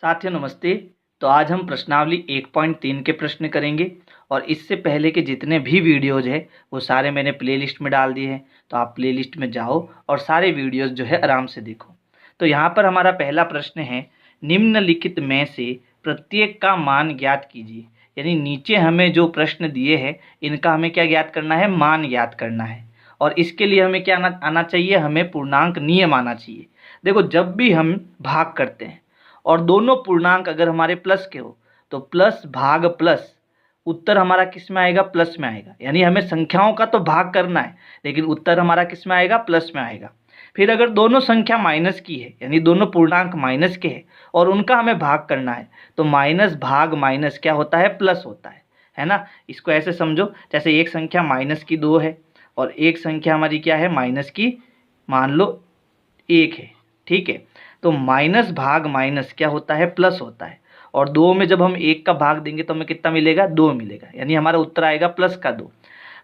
साथियों नमस्ते। तो आज हम प्रश्नावली 1.3 के प्रश्न करेंगे और इससे पहले के जितने भी वीडियोज है वो सारे मैंने प्लेलिस्ट में डाल दिए हैं। तो आप प्लेलिस्ट में जाओ और सारे वीडियोज जो है आराम से देखो। तो यहाँ पर हमारा पहला प्रश्न है, निम्नलिखित में से प्रत्येक का मान ज्ञात कीजिए। यानी नीचे हमें जो प्रश्न दिए हैं इनका हमें क्या ज्ञात करना है, मान ज्ञात करना है। और इसके लिए हमें क्या आना चाहिए, हमें पूर्णांक नियम आना चाहिए। देखो, जब भी हम भाग करते हैं और दोनों पूर्णांक अगर हमारे प्लस के हो तो प्लस भाग प्लस, उत्तर हमारा किस में आएगा, प्लस में आएगा। यानी हमें संख्याओं का तो भाग करना है लेकिन उत्तर हमारा किस में आएगा, प्लस में आएगा। फिर अगर दोनों संख्या माइनस की है यानी दोनों पूर्णांक माइनस के हैं और उनका हमें भाग करना है तो माइनस भाग माइनस क्या होता है, प्लस होता है ना। इसको ऐसे समझो जैसे एक संख्या माइनस की 2 है और एक संख्या हमारी क्या है, माइनस की मान लो 1 है। ठीक है, तो माइनस भाग माइनस क्या होता है, प्लस होता है। और 2 में जब हम 1 का भाग देंगे तो हमें कितना मिलेगा, 2 मिलेगा। यानी हमारा उत्तर आएगा प्लस का 2।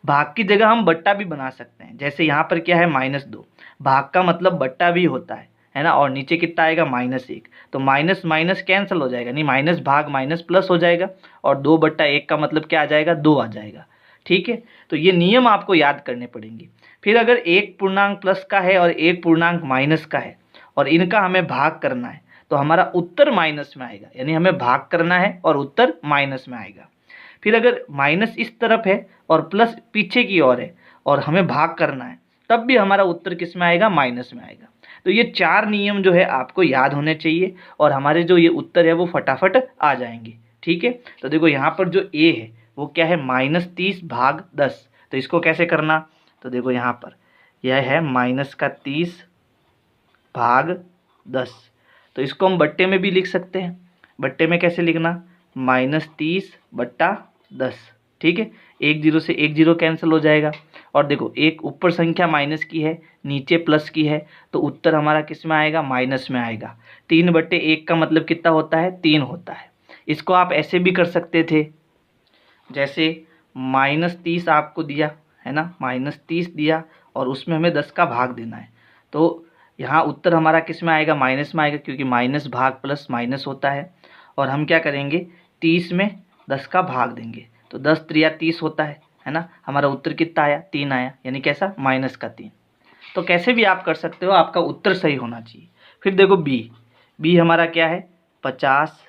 भाग की जगह हम बट्टा भी बना सकते हैं। जैसे यहाँ पर क्या है, -2, भाग का मतलब बट्टा भी होता है ना। और नीचे कितना आएगा, -1। तो माइनस माइनस कैंसिल हो जाएगा, नहीं माइनस भाग माइनस प्लस हो जाएगा और 2/1 का मतलब क्या आ जाएगा, 2 आ जाएगा। ठीक है, तो ये नियम आपको याद करने पड़ेंगे। फिर अगर एक पूर्णांक प्लस का है और एक पूर्णांक माइनस का है और इनका हमें भाग करना है तो हमारा उत्तर माइनस में आएगा। यानी हमें भाग करना है और उत्तर माइनस में आएगा। फिर अगर माइनस इस तरफ है और प्लस पीछे की ओर है और हमें भाग करना है तब भी हमारा उत्तर किस में आएगा, माइनस में आएगा। तो ये 4 नियम जो है आपको याद होने चाहिए और हमारे जो ये उत्तर है वो फटाफट आ जाएंगे। ठीक है, तो देखो यहाँ पर जो ए है वो क्या है, -30 भाग 10। तो इसको कैसे करना, तो देखो यहाँ पर यह है -30 भाग 10। तो इसको हम बट्टे में भी लिख सकते हैं। बट्टे में कैसे लिखना, -30/10। ठीक है, 1 0 से 1 0 कैंसिल हो जाएगा। और देखो एक ऊपर संख्या माइनस की है, नीचे प्लस की है, तो उत्तर हमारा किस में आएगा, माइनस में आएगा। 3/1 का मतलब कितना होता है, 3 होता है। इसको आप ऐसे भी कर सकते थे, जैसे -30 आपको दिया है ना, -30 दिया और उसमें हमें 10 का भाग देना है। तो यहाँ उत्तर हमारा किस में आएगा, माइनस में आएगा, क्योंकि माइनस भाग प्लस माइनस होता है। और हम क्या करेंगे, 30 में 10 का भाग देंगे तो 10 3 30 होता है ना। हमारा उत्तर कितना आया, 3 आया। यानी कैसा, -3। तो कैसे भी आप कर सकते हो, आपका उत्तर सही होना चाहिए। फिर देखो बी हमारा क्या है, 50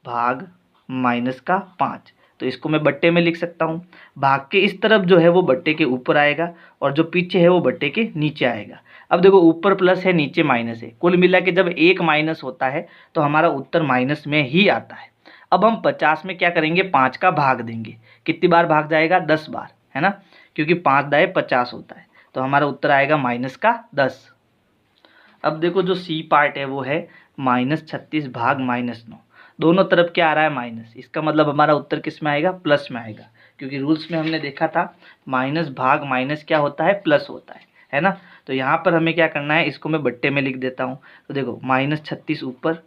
भाग -5। तो इसको मैं बट्टे में लिख सकता हूँ। भाग के इस तरफ जो है वो बट्टे के ऊपर आएगा और जो पीछे है वो बट्टे के नीचे आएगा। अब देखो ऊपर प्लस है, नीचे माइनस है, कुल मिला के जब एक माइनस होता है तो हमारा उत्तर माइनस में ही आता है। अब हम 50 में क्या करेंगे, 5 का भाग देंगे। कितनी बार भाग जाएगा, 10 बार, है ना, क्योंकि 5 दाए 50 होता है। तो हमारा उत्तर आएगा -10। अब देखो जो सी पार्ट है वो है -36 भाग -9। दोनों तरफ क्या आ रहा है, माइनस। इसका मतलब हमारा उत्तर किस में आएगा, प्लस में आएगा, क्योंकि रूल्स में हमने देखा था माइनस भाग माइनस क्या होता है, प्लस होता है ना। तो यहाँ पर हमें क्या करना है, इसको मैं बट्टे में लिख देता हूँ। तो देखो -36 ऊपर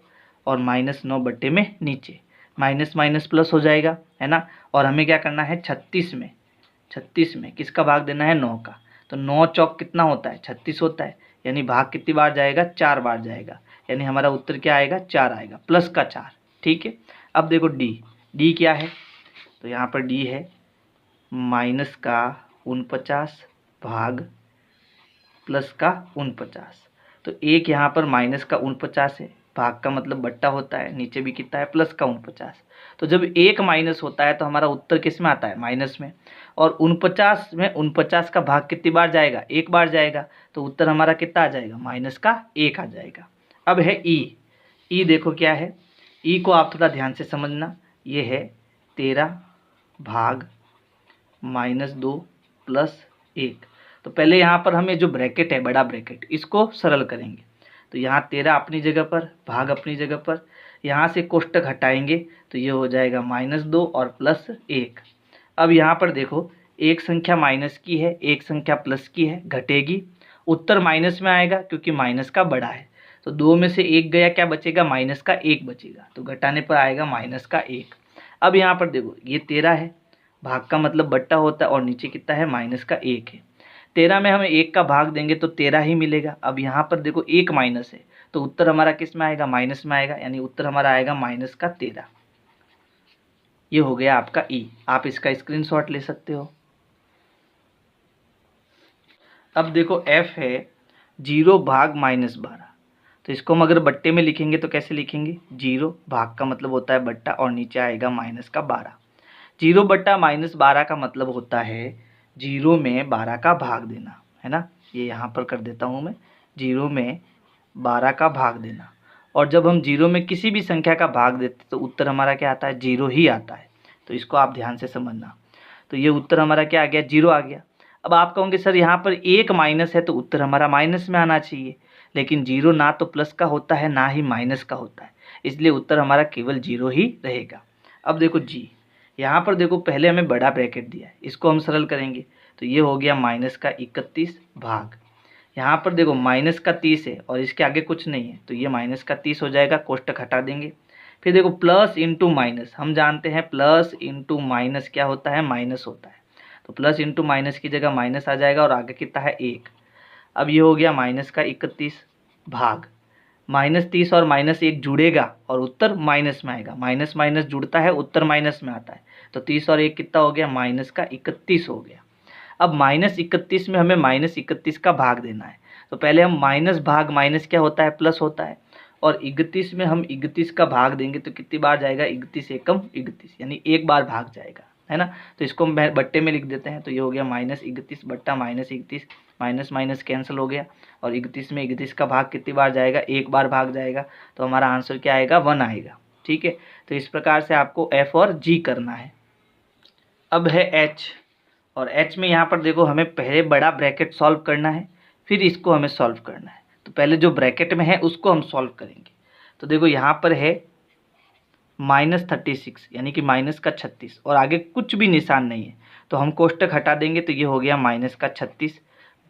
और -9 बट्टे में नीचे, माइनस माइनस प्लस हो जाएगा, है ना। और हमें क्या करना है, 36 में किसका भाग देना है, 9 का। तो 9 चौक कितना होता है, 36 होता है। यानी भाग कितनी बार जाएगा, 4 बार जाएगा। यानी हमारा उत्तर क्या आएगा, 4 आएगा, प्लस का 4। ठीक है, अब देखो डी क्या है, तो यहाँ पर डी है -49 भाग +49। तो एक यहाँ पर -49 है, भाग का मतलब बट्टा होता है, नीचे भी कितना है, +49। तो जब एक माइनस होता है तो हमारा उत्तर किस में आता है, माइनस में। और 49 में 49 का भाग कितनी बार जाएगा, एक बार जाएगा। तो उत्तर हमारा कितना आ जाएगा, -1 आ जाएगा। अब है ई देखो क्या है, ई को आप थोड़ा ध्यान से समझना। ये है 13 भाग -2 + 1। तो पहले यहाँ पर हमें जो ब्रैकेट है, बड़ा ब्रैकेट, इसको सरल करेंगे। तो यहाँ 13 अपनी जगह पर, भाग अपनी जगह पर, यहाँ से कोष्टक हटाएंगे तो ये हो जाएगा -2 और +1। अब यहाँ पर देखो एक संख्या माइनस की है, एक संख्या प्लस की है, घटेगी, उत्तर माइनस में आएगा क्योंकि माइनस का बड़ा है। तो 2 में से 1 गया, क्या बचेगा, -1 बचेगा। तो घटाने पर आएगा -1। अब यहाँ पर देखो ये 13 है, भाग का मतलब बट्टा होता है और नीचे कितना है, -1 है। 13 में हमें 1 का भाग देंगे तो 13 ही मिलेगा। अब यहाँ पर देखो एक माइनस है तो उत्तर हमारा किस में आएगा, माइनस में आएगा, यानी उत्तर हमारा आएगा माइनस का 13। ये हो गया आपका ई। आप इसका स्क्रीनशॉट ले सकते हो। अब देखो एफ है 0 भाग -12, तो इसको हम अगर बट्टे में लिखेंगे तो कैसे लिखेंगे, 0 भाग का मतलब होता है बट्टा और नीचे आएगा माइनस का 12। 0 बट्टा -12 का मतलब होता है 0 में 12 का भाग देना, है ना। ये यहाँ पर कर देता हूँ मैं, 0 में 12 का भाग देना। और जब हम 0 में किसी भी संख्या का भाग देते तो उत्तर हमारा क्या आता है, 0 ही आता है। तो इसको आप ध्यान से समझना। तो ये उत्तर हमारा क्या आ गया, 0 आ गया। अब आप कहोगे सर यहाँ पर एक माइनस है तो उत्तर हमारा माइनस में आना चाहिए, लेकिन 0 ना तो प्लस का होता है ना ही माइनस का होता है, इसलिए उत्तर हमारा केवल 0 ही रहेगा। अब देखो जी, यहाँ पर देखो पहले हमें बड़ा ब्रैकेट दिया है, इसको हम सरल करेंगे तो ये हो गया माइनस का 31 भाग, यहाँ पर देखो माइनस का 30 है और इसके आगे कुछ नहीं है तो ये माइनस का 30 हो जाएगा, कोष्टक हटा देंगे। फिर देखो प्लस इंटू माइनस, हम जानते हैं प्लस इंटू माइनस क्या होता है, माइनस होता है। तो प्लस इंटू माइनस की जगह माइनस आ जाएगा और आगे कितना है 1। अब ये हो गया माइनस का 31 भाग, -30 और -1 जुड़ेगा और उत्तर माइनस में आएगा। माइनस माइनस जुड़ता है, उत्तर माइनस में आता है। तो 30 और 1 कितना हो गया, माइनस का 31 हो गया। अब -31 में हमें -31 का भाग देना है, तो पहले हम माइनस भाग माइनस क्या होता है, प्लस होता है। और 31 में हम 31 का भाग देंगे तो कितनी बार जाएगा, 31 एकम 31, यानी एक बार भाग जाएगा, है ना। तो इसको हम बट्टे में लिख देते हैं, तो ये हो गया -31 बट्टा -31, माइनस माइनस कैंसिल हो गया और 31 में 31 का भाग कितनी बार जाएगा, एक बार भाग जाएगा। तो हमारा आंसर क्या आएगा, 1 आएगा। ठीक है, तो इस प्रकार से आपको एफ और जी करना है। अब है एच, और एच में यहाँ पर देखो हमें पहले बड़ा ब्रैकेट सॉल्व करना है, फिर इसको हमें सॉल्व करना है। तो पहले जो ब्रैकेट में है उसको हम सॉल्व करेंगे। तो देखो यहाँ पर है -36 यानी कि माइनस का 36 और आगे कुछ भी निशान नहीं है, तो हम कोष्टक हटा देंगे तो ये हो गया माइनस का 36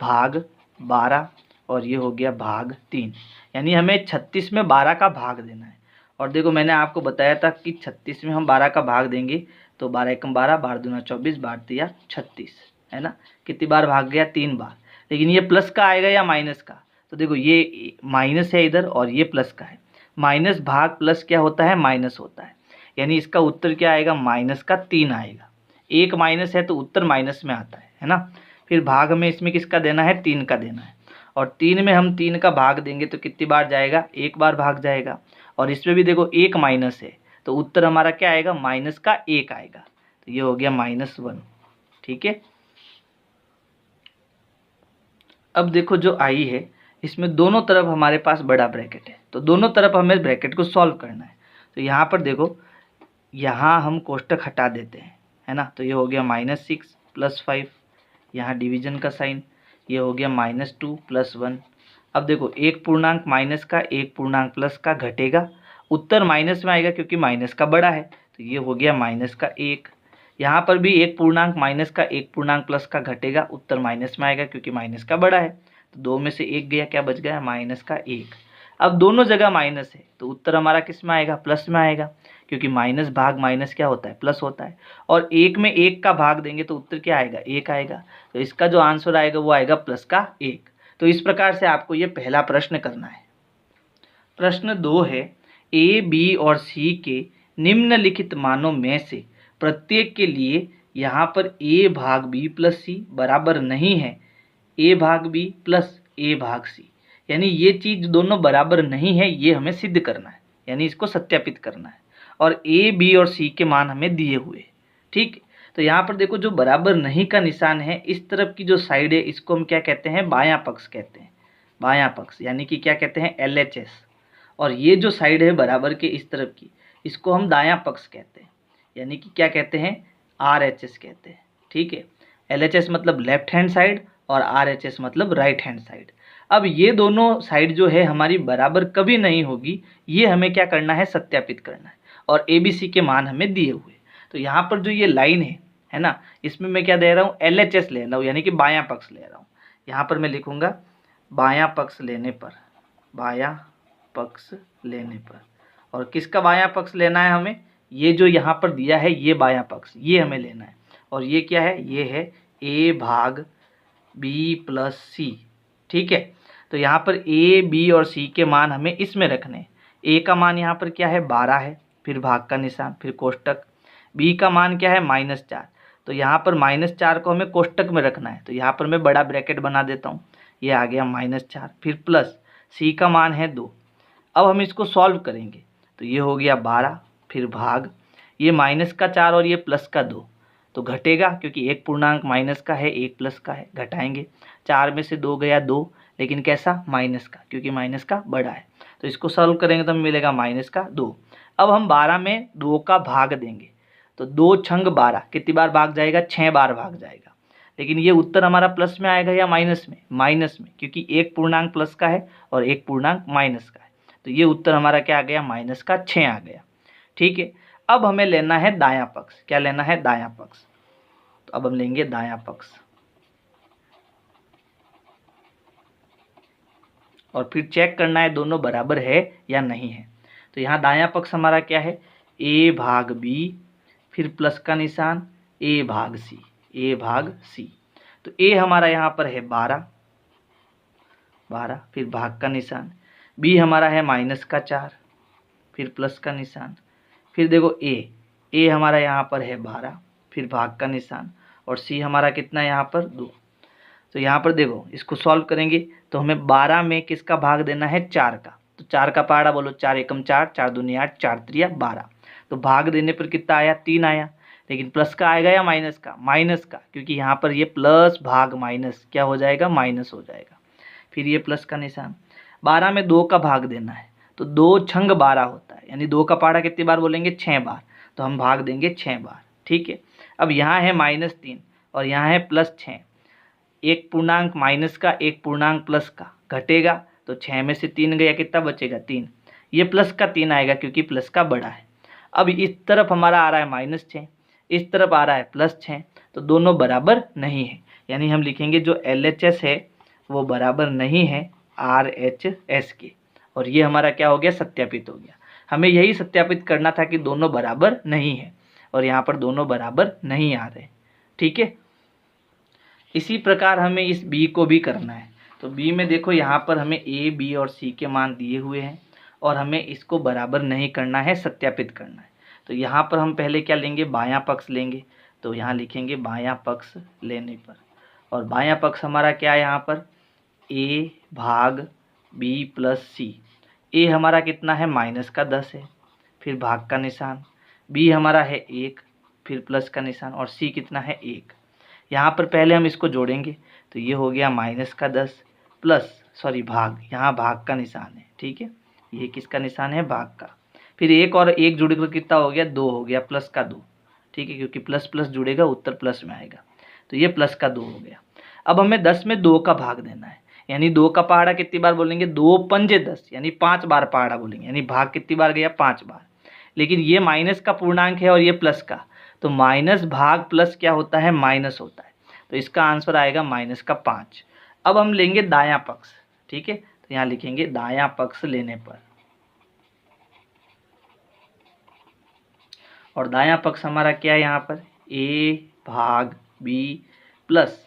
भाग 12 और ये हो गया भाग 3, यानी हमें 36 में 12 का भाग देना है। और देखो मैंने आपको बताया था कि 36 में हम 12 का भाग देंगे तो 12 एकम 12, 12 दूना 24, 12 तिया 36, है ना। कितनी बार भाग गया, 3 बार। लेकिन ये प्लस का आएगा या माइनस का, तो देखो ये माइनस है इधर और ये प्लस का है। माइनस भाग प्लस क्या होता है, माइनस होता है, यानी इसका उत्तर क्या आएगा, माइनस का 3 आएगा। एक माइनस है तो उत्तर माइनस में आता है ना। फिर भाग में इसमें किसका देना है, 3 का देना है। और 3 में हम 3 का भाग देंगे तो कितनी बार जाएगा, एक बार भाग जाएगा। और इसमें भी देखो एक माइनस है तो उत्तर हमारा क्या आएगा, माइनस का 1 आएगा। तो ये हो गया -1। ठीक है, अब देखो जो आई है इसमें दोनों तरफ हमारे पास बड़ा ब्रैकेट है, तो दोनों तरफ हमें ब्रैकेट को सॉल्व करना है। तो यहाँ पर देखो, यहाँ हम कोष्टक हटा देते हैं, है ना। तो ये हो गया -6 + 5, यहाँ डिवीजन का साइन, ये हो गया -2 + 1। अब देखो एक पूर्णांक माइनस का एक पूर्णांक प्लस का घटेगा, उत्तर माइनस में आएगा क्योंकि माइनस का बड़ा है। तो ये हो गया -1। यहाँ पर भी एक पूर्णांक माइनस का एक पूर्णांक प्लस का घटेगा, उत्तर माइनस में आएगा क्योंकि माइनस का बड़ा है। तो 2 में से 1 गया, क्या बच गया, -1। अब दोनों जगह माइनस है तो उत्तर हमारा किस में आएगा, प्लस में आएगा, क्योंकि माइनस भाग माइनस क्या होता है, प्लस होता है। और 1 में 1 का भाग देंगे तो उत्तर क्या आएगा, 1 आएगा। तो इसका जो आंसर आएगा वो आएगा +1। तो इस प्रकार से आपको ये पहला प्रश्न करना है। प्रश्न 2 है, ए, बी और सी के निम्नलिखित मानों में से प्रत्येक के लिए यहाँ पर a भाग b + c बराबर नहीं है a भाग b + a भाग c, यानी ये चीज़ दोनों बराबर नहीं है, ये हमें सिद्ध करना है, यानी इसको सत्यापित करना है। और a, b और c के मान हमें दिए हुए। ठीक, तो यहाँ पर देखो जो बराबर नहीं का निशान है, इस तरफ की जो साइड है इसको हम क्या कहते हैं, बायां पक्ष कहते हैं। बायां पक्ष यानी कि क्या कहते हैं, LHS। और ये जो साइड है बराबर के इस तरफ की, इसको हम दायां पक्ष कहते हैं, यानी कि क्या कहते हैं, RHS कहते हैं। ठीक है, LHS मतलब लेफ्ट हैंड साइड और RHS मतलब राइट हैंड साइड। अब ये दोनों साइड जो है हमारी बराबर कभी नहीं होगी, ये हमें क्या करना है, सत्यापित करना है। और ABC के मान हमें दिए हुए। तो यहाँ पर जो ये लाइन है ना, इसमें मैं क्या दे रहा हूँ, LHS ले रहा हूँ, यानी कि बायां पक्ष ले रहा हूँ। यहाँ पर मैं लिखूँगा बायां पक्ष लेने पर, बायां पक्ष लेने पर। और किसका बायां पक्ष लेना है हमें, ये जो यहाँ पर दिया है ये बायां पक्ष, ये हमें लेना है। और ये क्या है, ये है a भाग b + c। ठीक है, तो यहाँ पर ए, बी और सी के मान हमें इसमें रखने हैं। ए का मान यहाँ पर क्या है 12 है, फिर भाग का निशान, फिर कोष्टक। बी का मान क्या है -4, तो यहाँ पर -4 को हमें कोष्टक में रखना है, तो यहाँ पर मैं बड़ा ब्रैकेट बना देता हूँ, ये आ गया -4, फिर प्लस सी का मान है 2। अब हम इसको सॉल्व करेंगे तो ये हो गया 12, फिर भाग ये -4 और ये प्लस का 2, तो घटेगा क्योंकि एक पूर्णांक माइनस का है, एक प्लस का है, घटाएंगे। 4 में से 2 गया 2, लेकिन कैसा माइनस का, क्योंकि माइनस का बड़ा है। तो इसको सॉल्व करेंगे तो हमें मिलेगा -2। अब हम 12 में 2 का भाग देंगे तो 2 छंग 12 कितनी बार भाग जाएगा, 6 बार भाग जाएगा। लेकिन ये उत्तर हमारा प्लस में आएगा या माइनस में, माइनस में, क्योंकि एक पूर्णांक प्लस का है और एक पूर्णांक माइनस का है। तो ये उत्तर हमारा क्या आ गया, -6 आ गया। ठीक है, अब हमें लेना है दायां पक्ष। क्या लेना है, दायां पक्ष। तो अब हम लेंगे दायां पक्ष और फिर चेक करना है दोनों बराबर है या नहीं है। तो यहाँ दायां पक्ष हमारा क्या है, a भाग b, फिर प्लस का निशान, a भाग c, a भाग c। तो a हमारा यहाँ पर है 12, फिर भाग का निशान, b हमारा है -4, फिर प्लस का निशान, फिर देखो a हमारा यहाँ पर है 12, फिर भाग का निशान, और c हमारा कितना यहाँ पर 2। तो यहाँ पर देखो इसको सॉल्व करेंगे तो हमें 12 में किसका भाग देना है, 4 का। तो 4 का पहाड़ा बोलो, 4 एकम 4, 4 दूनी 8, 4 त्रिया 12। तो भाग देने पर कितना आया, 3 आया। लेकिन प्लस का आएगा या माइनस का, माइनस का, क्योंकि यहाँ पर ये प्लस भाग माइनस क्या हो जाएगा, माइनस हो जाएगा। फिर ये प्लस का निशान, 12 में 2 का भाग देना है तो 2 छंग 12 होता है, यानी 2 का पहाड़ा कितनी बार बोलेंगे, 6 बार। तो हम भाग देंगे 6 बार। ठीक है, अब यहाँ है -3 और यहाँ है +6, एक पूर्णांक माइनस का, एक पूर्णांक प्लस का, घटेगा तो 6 में से 3 गया, कितना बचेगा 3। ये प्लस का 3 आएगा क्योंकि प्लस का बड़ा है। अब इस तरफ हमारा आ रहा है -6, इस तरफ आ रहा है +6, तो दोनों बराबर नहीं है, यानी हम लिखेंगे जो LHS है वो बराबर नहीं है RHS के। और ये हमारा क्या हो गया, सत्यापित हो गया। हमें यही सत्यापित करना था कि दोनों बराबर नहीं है, और यहाँ पर दोनों बराबर नहीं आ रहे। ठीक है, इसी प्रकार हमें इस b को भी करना है। तो b में देखो यहाँ पर हमें a, b और c के मान दिए हुए हैं और हमें इसको बराबर नहीं करना है, सत्यापित करना है। तो यहाँ पर हम पहले क्या लेंगे, बायां पक्ष लेंगे। तो यहाँ लिखेंगे बायां पक्ष लेने पर, और बायां पक्ष हमारा क्या है, यहाँ पर a भाग b प्लस c। a हमारा कितना है, -10 है, फिर भाग का निशान, b हमारा है 1, फिर प्लस का निशान, और c कितना है 1। यहाँ पर पहले हम इसको जोड़ेंगे तो ये हो गया -10 प्लस भाग, यहाँ भाग का निशान है। ठीक है, ये किसका निशान है, भाग का। फिर 1 और 1 जुड़कर कितना हो गया, 2 हो गया, प्लस का 2। ठीक है, क्योंकि प्लस प्लस जुड़ेगा उत्तर प्लस में आएगा, तो ये प्लस का 2 हो गया। अब हमें 10 में 2 का भाग देना है, यानी 2 का पहाड़ा कितनी बार बोलेंगे, 2 पंजे 10, यानी 5 बार पहाड़ा बोलेंगे, यानी भाग कितनी बार गया, 5 बार। लेकिन ये माइनस का पूर्णांक है और ये प्लस का, तो माइनस भाग प्लस क्या होता है, माइनस होता है। तो इसका आंसर आएगा -5। अब हम लेंगे दायां पक्ष। ठीक है, तो यहाँ लिखेंगे दायां पक्ष लेने पर, और दायां पक्ष हमारा क्या है, यहाँ पर a भाग b प्लस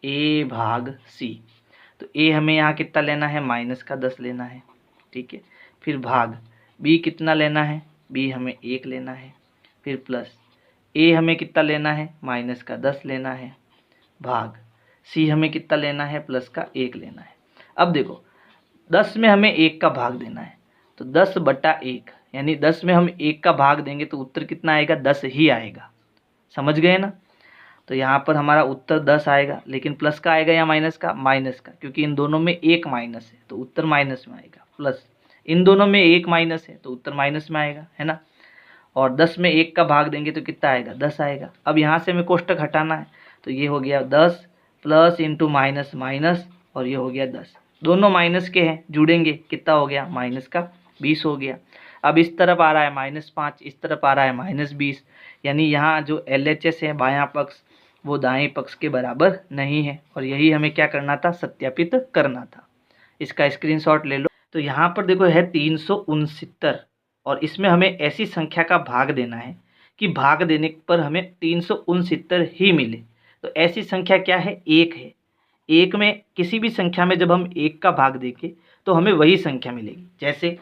a भाग c। तो a हमें यहाँ कितना लेना है, -10 लेना है। ठीक है, फिर भाग b कितना लेना है, b हमें 1 लेना है, फिर प्लस a हमें कितना लेना है, -10 लेना है, भाग c हमें कितना लेना है, +1 लेना है। अब देखो 10 में हमें 1 का भाग देना है, तो 10/1, यानी 10 में हम 1 का भाग देंगे तो उत्तर कितना आएगा, 10 ही आएगा। समझ गए ना। तो यहाँ पर हमारा उत्तर 10 आएगा, लेकिन प्लस का आएगा या माइनस का, माइनस का, क्योंकि इन दोनों में एक माइनस है तो उत्तर माइनस में आएगा। प्लस इन दोनों में एक माइनस है तो उत्तर माइनस में आएगा, है ना। और 10 में 1 का भाग देंगे तो कितना आएगा, 10 आएगा। अब यहाँ से हमें कोष्टक हटाना है, तो ये हो गया 10 प्लस इंटू माइनस माइनस, और ये हो गया 10। दोनों माइनस के हैं, जुड़ेंगे कितना हो गया, -20 हो गया। अब इस तरफ आ रहा है -5, इस तरफ आ रहा है -20, यानी यहाँ जो LHS है बायां पक्ष वो दाएं पक्ष के बराबर नहीं है, और यही हमें क्या करना था, सत्यापित करना था। इसका स्क्रीनशॉट ले लो। तो यहाँ पर देखो है 369, और इसमें हमें ऐसी संख्या का भाग देना है कि भाग देने पर हमें 369 ही मिले। तो ऐसी संख्या क्या है, 1 है, एक में किसी भी संख्या में जब हम एक का भाग देंगे तो हमें वही संख्या मिलेगी। जैसे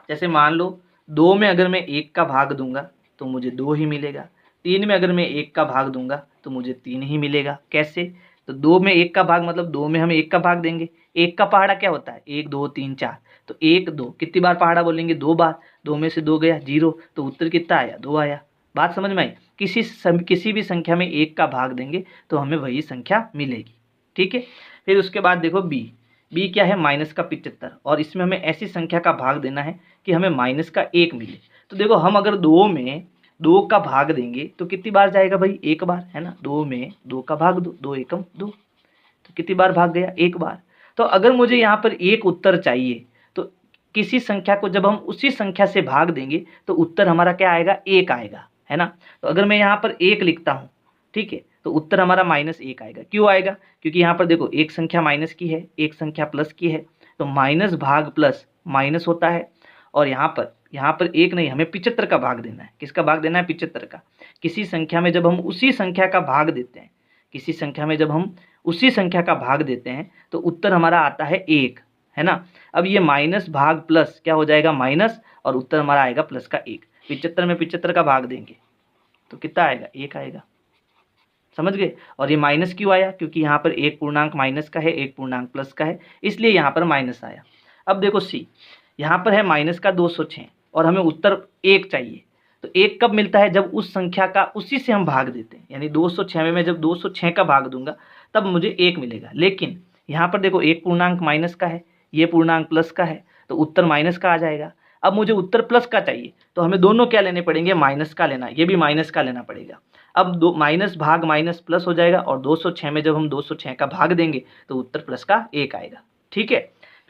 जैसे मान लो 2 में अगर मैं 1 का भाग दूंगा तो मुझे 2 ही मिलेगा, 3 में अगर मैं 1 का भाग दूंगा तो मुझे 3 ही मिलेगा। कैसे? तो 2 में 1 का भाग मतलब 2 में हम 1 का भाग देंगे, 1 का पहाड़ा क्या होता है 1 2 3 4, तो 1 2 कितनी बार पहाड़ा बोलेंगे 2 बार, 2 में से 2 गया 0, तो उत्तर कितना आया 2 आया। बात समझ में आई? किसी भी संख्या में 1 का भाग देंगे तो हमें वही संख्या मिलेगी। ठीक है, फिर उसके बाद देखो बी क्या है माइनस का 75, और इसमें हमें ऐसी संख्या का भाग देना है कि हमें माइनस का 1 मिले। तो देखो हम अगर 2 में 2 का भाग देंगे तो कितनी बार जाएगा भाई 1 बार, है ना। 2 में 2 का भाग दो, 2 एकम 2, तो कितनी बार भाग गया 1 बार। तो अगर मुझे यहाँ पर एक उत्तर चाहिए तो किसी संख्या को जब हम उसी संख्या से भाग देंगे तो उत्तर हमारा क्या आएगा 1 आएगा, है ना। तो अगर मैं यहाँ पर 1 लिखता हूँ, ठीक है, तो उत्तर हमारा -1 आएगा। क्यों आएगा? क्योंकि यहाँ पर देखो एक संख्या माइनस की है, एक संख्या प्लस की है, तो माइनस भाग प्लस माइनस होता है। और यहाँ पर एक नहीं, हमें 75 का भाग देना है। किसका भाग देना है? 75 का। किसी संख्या में जब हम उसी संख्या का भाग देते हैं, किसी संख्या में जब हम उसी संख्या का भाग देते हैं तो उत्तर हमारा आता है 1, है ना। अब ये माइनस भाग प्लस क्या हो जाएगा माइनस, और उत्तर हमारा आएगा प्लस का 1। 75 में 75 का भाग देंगे तो कितना आएगा 1 आएगा। समझ गए? और ये माइनस क्यों आया? क्योंकि यहाँ पर एक पूर्णांक माइनस का है, एक पूर्णांक प्लस का है, इसलिए यहाँ पर माइनस आया। अब देखो सी, यहाँ पर है माइनस का 206 और हमें उत्तर 1 चाहिए। तो 1 कब मिलता है? जब उस संख्या का उसी से हम भाग देते हैं, यानी 206 में मैं जब 206 का भाग दूंगा तब मुझे 1 मिलेगा। लेकिन यहाँ पर देखो एक पूर्णांक माइनस का है, ये पूर्णांक प्लस का है, तो उत्तर माइनस का आ जाएगा। अब मुझे उत्तर प्लस का चाहिए तो हमें दोनों क्या लेने पड़ेंगे? माइनस का लेना, ये भी माइनस का लेना पड़ेगा। अब दो माइनस भाग माइनस प्लस हो जाएगा, और 206 में जब हम 206 का भाग देंगे तो उत्तर प्लस का 1 आएगा। ठीक है,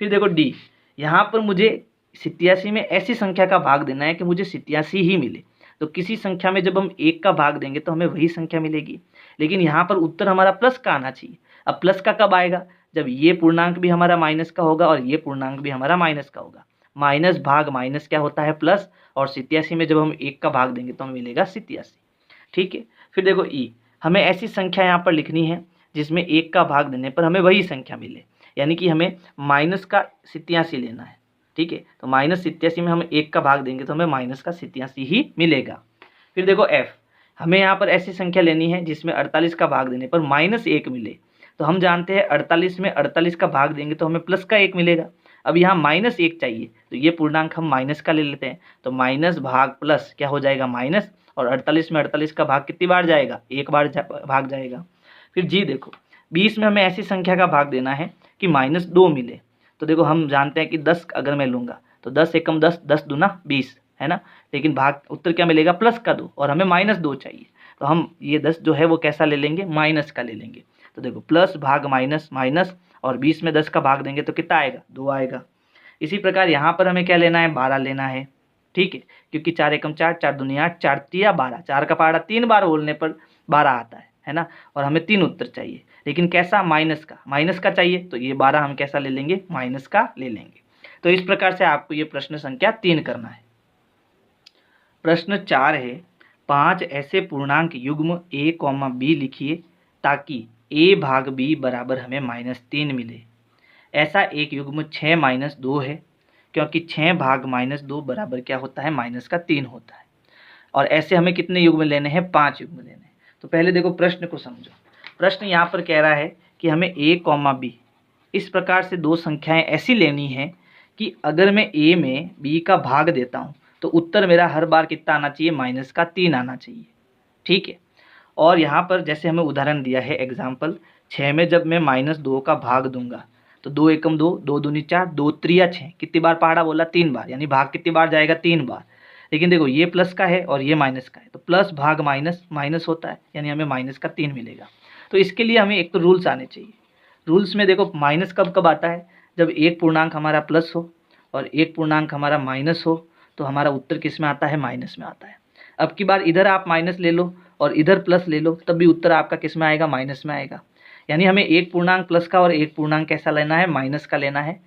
फिर देखो डी, यहाँ पर मुझे 87 में ऐसी संख्या का भाग देना है कि मुझे 87 ही मिले। तो किसी संख्या में जब हम 1 का भाग देंगे तो हमें वही संख्या मिलेगी, लेकिन यहाँ पर उत्तर हमारा प्लस का आना चाहिए। अब प्लस का कब आएगा? जब ये पूर्णांक भी हमारा माइनस का होगा और ये पूर्णांक भी हमारा माइनस का होगा। माइनस भाग माइनस क्या होता है? प्लस, और 87 में जब हम 1 का भाग देंगे तो हमें मिलेगा 87। ठीक है, फिर देखो ई, हमें ऐसी संख्या यहाँ पर लिखनी है जिसमें 1 का भाग देने पर हमें वही संख्या मिले, यानी कि हमें माइनस का 87 लेना है। ठीक है, तो -87 में हम 1 का भाग देंगे तो हमें माइनस का 87 ही मिलेगा। फिर देखो एफ, हमें यहाँ पर ऐसी संख्या लेनी है जिसमें 48 का भाग देने पर -1 मिले। तो हम जानते हैं 48 में 48 का भाग देंगे तो हमें प्लस का 1 मिलेगा। अब यहाँ -1 चाहिए तो ये पूर्णांक हम माइनस का ले लेते हैं, तो माइनस भाग प्लस क्या हो जाएगा माइनस, और 48 में 48 का भाग कितनी बार जाएगा? 1 बार भाग जाएगा। फिर जी देखो, 20 में हमें ऐसी संख्या का भाग देना है कि -2 मिले। तो देखो हम जानते हैं कि 10 अगर मैं लूँगा तो 10 एकम 10, 10 दूना 20, है ना। लेकिन भाग उत्तर क्या मिलेगा? प्लस का 2, और हमें -2 चाहिए, तो हम ये 10 जो है वो कैसा ले लेंगे? माइनस का ले लेंगे। तो देखो प्लस भाग माइनस माइनस, और 20 में 10 का भाग देंगे तो कितना आएगा? 2 आएगा। इसी प्रकार यहाँ पर हमें क्या लेना है? 12 लेना है। ठीक है, क्योंकि 4 एकम 4, 4 दूनी 8, 4 तिया 12, 4 का पहाड़ा 3 बार बोलने पर 12 आता है ना। और हमें 3 उत्तर चाहिए, लेकिन कैसा? माइनस का चाहिए, तो ये 12 हम कैसा ले लेंगे? माइनस का ले लेंगे। तो इस प्रकार से आपको ये प्रश्न संख्या 3 करना है। प्रश्न 4 है, 5 ऐसे पूर्णांक युग्म a, b लिखिए ताकि a भाग b बराबर हमें -3 मिले। ऐसा एक युग्म 6 - 2 है, क्योंकि 6 भाग -2 बराबर क्या होता है? -3 होता है। और ऐसे हमें कितने युग्म लेने हैं? 5 युग्म लेने हैं। तो पहले देखो प्रश्न को समझो। प्रश्न यहाँ पर कह रहा है कि हमें a, b इस प्रकार से दो संख्याएं ऐसी लेनी है कि अगर मैं a में b का भाग देता हूँ तो उत्तर मेरा हर बार कितना आना चाहिए? -3 आना चाहिए। ठीक है, और यहाँ पर जैसे हमें उदाहरण दिया है एग्जाम्पल, 6 में जब मैं -2 का भाग दूंगा तो 2 एकम 2, 2 दूनी 4, 2 त्रिया 6, कितनी बार पहाड़ा बोला? 3 बार, यानी भाग कितनी बार जाएगा? 3 बार। लेकिन देखो ये प्लस का है और ये माइनस का है, तो प्लस भाग माइनस माइनस होता है, यानी हमें -3 मिलेगा। तो इसके लिए हमें एक तो रूल्स आने चाहिए। रूल्स में देखो माइनस कब कब आता है? जब एक पूर्णांक हमारा प्लस हो और एक पूर्णांक हमारा माइनस हो, तो हमारा उत्तर किस में आता है? माइनस में आता है। अब की बार इधर आप माइनस ले लो और इधर प्लस ले लो, तब भी उत्तर आपका किस में आएगा? माइनस में आएगा। यानी हमें एक पूर्णांक प्लस का और एक पूर्णांक कैसा लेना है? माइनस का लेना है।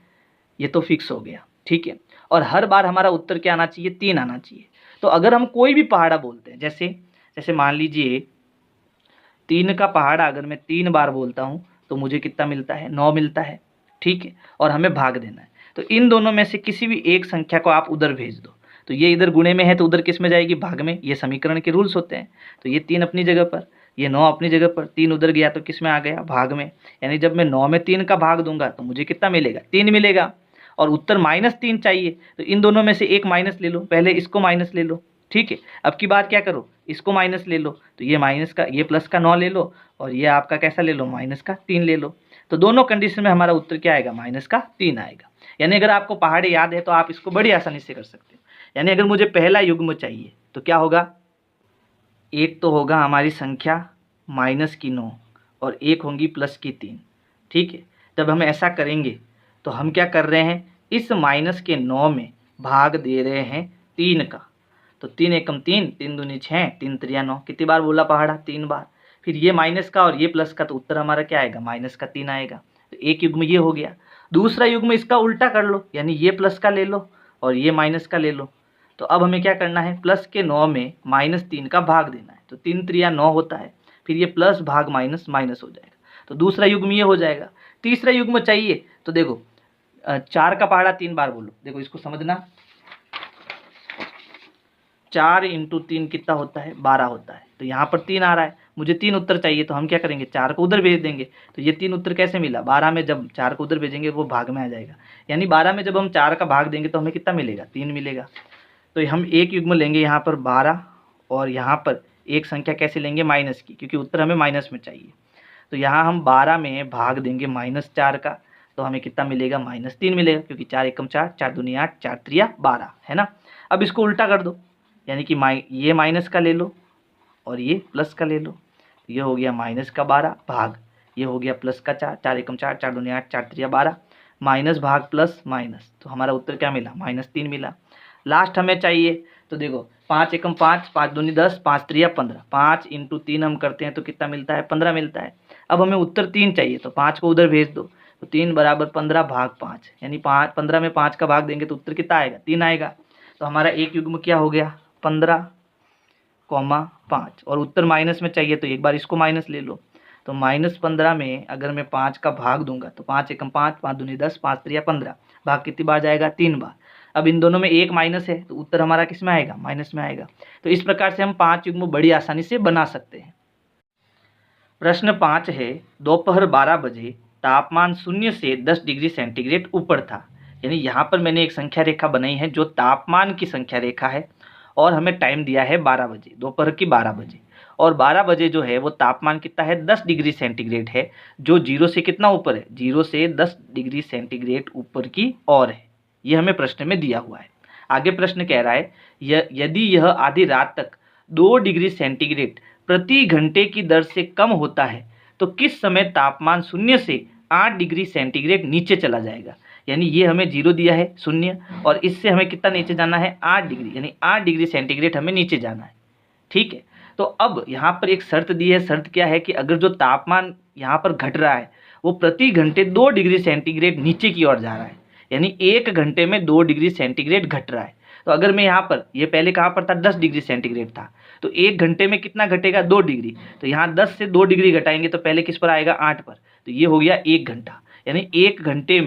ये तो फिक्स हो गया। ठीक है, और हर बार हमारा उत्तर क्या आना चाहिए? 3 आना चाहिए। तो अगर हम कोई भी पहाड़ा बोलते हैं, जैसे मान लीजिए 3 का पहाड़ा अगर मैं 3 बार बोलता हूँ तो मुझे कितना मिलता है, 9 मिलता है। ठीक है, और हमें भाग देना है। तो इन दोनों में से किसी भी एक संख्या को आप उधर भेज दो। तो ये इधर गुणे में है तो उधर किस में जाएगी, भाग में। ये समीकरण के रूल्स होते हैं। तो ये 3 अपनी जगह पर, ये 9 अपनी जगह पर, 3 उधर गया तो किस में आ गया, भाग में। यानी जब मैं 9 में 3 का भाग दूंगा तो मुझे कितना मिलेगा, 3 मिलेगा। और उत्तर -3 चाहिए, तो इन दोनों में से एक माइनस ले लो। पहले इसको माइनस ले लो। ठीक है, अब की बार क्या करो, इसको माइनस ले लो। तो ये माइनस का, ये प्लस का 9 ले लो, और ये आपका कैसा ले लो, माइनस का 3 ले लो। तो दोनों कंडीशन में हमारा उत्तर क्या आएगा, -3 आएगा। यानी अगर आपको पहाड़ी याद है तो आप इसको बड़ी आसानी से कर सकते हो। यानी अगर मुझे पहला युग्म चाहिए तो क्या होगा, एक तो होगा हमारी संख्या -9 और एक होंगी +3। ठीक है, जब हम ऐसा करेंगे तो हम क्या कर रहे हैं, इस -9 में भाग दे रहे हैं 3 का। तो 3 एकम 3, 3 दूनी 6, 3 त्रिया 9। कितनी बार बोला पहाड़ा, 3 बार। फिर ये माइनस का और ये प्लस का, तो उत्तर हमारा क्या आएगा, -3 आएगा। तो एक युग्म ये हो गया। दूसरा युग्म इसका उल्टा कर लो, यानी ये प्लस का ले लो और ये माइनस का ले लो। तो अब हमें क्या करना है, +9 में -3 का भाग देना है। तो 3 त्रिया 9 होता है, फिर ये प्लस भाग माइनस माइनस हो जाएगा। तो दूसरा युग्म ये हो जाएगा। तीसरा युग्म चाहिए तो देखो, 4 का पहाड़ा 3 बार बोलो। देखो इसको समझना, 4 × 3 कितना होता है, 12 होता है। तो यहाँ पर 3 आ रहा है, मुझे 3 उत्तर चाहिए, तो हम क्या करेंगे, 4 को उधर भेज देंगे। तो ये 3 उत्तर कैसे मिला, 12 में जब 4 को उधर भेजेंगे वो भाग में आ जाएगा। यानी 12 में जब हम 4 का भाग देंगे तो हमें कितना मिलेगा, 3 मिलेगा। तो हम एक युग्म लेंगे यहाँ पर 12, और यहाँ पर एक संख्या कैसे लेंगे, माइनस की, क्योंकि उत्तर हमें माइनस में चाहिए। तो यहाँ हम 12 में भाग देंगे -4 का, तो हमें कितना मिलेगा, -3 मिलेगा, क्योंकि 4 एकम 4, 4 दूनी 8, 4 त्रिया 12 है ना। अब इसको उल्टा कर दो, यानी कि ये माइनस का ले लो और ये प्लस का ले लो। ये हो गया -12 भाग, ये हो गया प्लस का 4, 4 एकम 4, 4 दूनी 8, 4 त्रिया 12, माइनस भाग प्लस माइनस। तो हमारा उत्तर क्या मिला, -3 मिला। लास्ट हमें चाहिए तो देखो, 5 एकम 5, 5 दूनी 10, 5 त्रिया 15, 5 × 3 हम करते हैं तो कितना मिलता है, 15 मिलता है। अब हमें उत्तर 3 चाहिए, तो 5 को उधर भेज दो। तो 3 = 15 भाग 5, यानी 15 में 5 का भाग देंगे तो उत्तर कितना आएगा, 3 आएगा। तो हमारा एक युग्म क्या हो गया, 15,5, और उत्तर माइनस में चाहिए तो एक बार इसको माइनस ले लो। तो -15 में अगर मैं 5 का भाग दूंगा तो 5 एकम 5, 5 दूनी 10, 5 त्रिया 15, भाग कितनी बार जाएगा, 3 बार। अब इन दोनों में एक माइनस है तो उत्तर हमारा किस में आएगा, माइनस में आएगा। तो इस प्रकार से हम 5 युग्म बड़ी आसानी से बना सकते हैं। प्रश्न 5 है, दोपहर 12 बजे तापमान 0 से 10 डिग्री सेंटीग्रेड ऊपर था। यानी यहाँ पर मैंने एक संख्या रेखा बनाई है जो तापमान की संख्या रेखा है, और हमें टाइम दिया है 12 बजे, दोपहर की 12 बजे। और 12 बजे जो है वो तापमान कितना है, 10 डिग्री सेंटीग्रेड है, जो 0 से कितना ऊपर है, 0 से 10 डिग्री सेंटीग्रेड ऊपर की ओर है। ये हमें प्रश्न में दिया हुआ है। आगे प्रश्न कह रहा है, यदि यह आधी रात तक 2 डिग्री सेंटीग्रेड प्रति घंटे की दर से कम होता है तो किस समय तापमान 0 से 8 डिग्री सेंटीग्रेड नीचे चला जाएगा। यानी ये हमें 0 दिया है, 0, और इससे हमें कितना नीचे जाना है, 8 डिग्री, यानी 8 डिग्री सेंटीग्रेड हमें नीचे जाना है। ठीक है, तो अब यहाँ पर एक शर्त दी है। शर्त क्या है कि अगर जो तापमान यहाँ पर घट रहा है वो प्रति घंटे 2 डिग्री सेंटीग्रेड नीचे की ओर जा रहा है, यानी 1 घंटे में 2 डिग्री सेंटीग्रेड घट रहा है। तो अगर मैं यहाँ पर, ये पहले कहाँ पर था, 10 डिग्री सेंटीग्रेड था, तो 1 घंटे में कितना घटेगा, 2 डिग्री। तो यहाँ 10 से 2 डिग्री घटाएंगे तो पहले किस पर आएगा, 8 पर। तो ये हो गया 1 घंटा, यानी 1 घंटे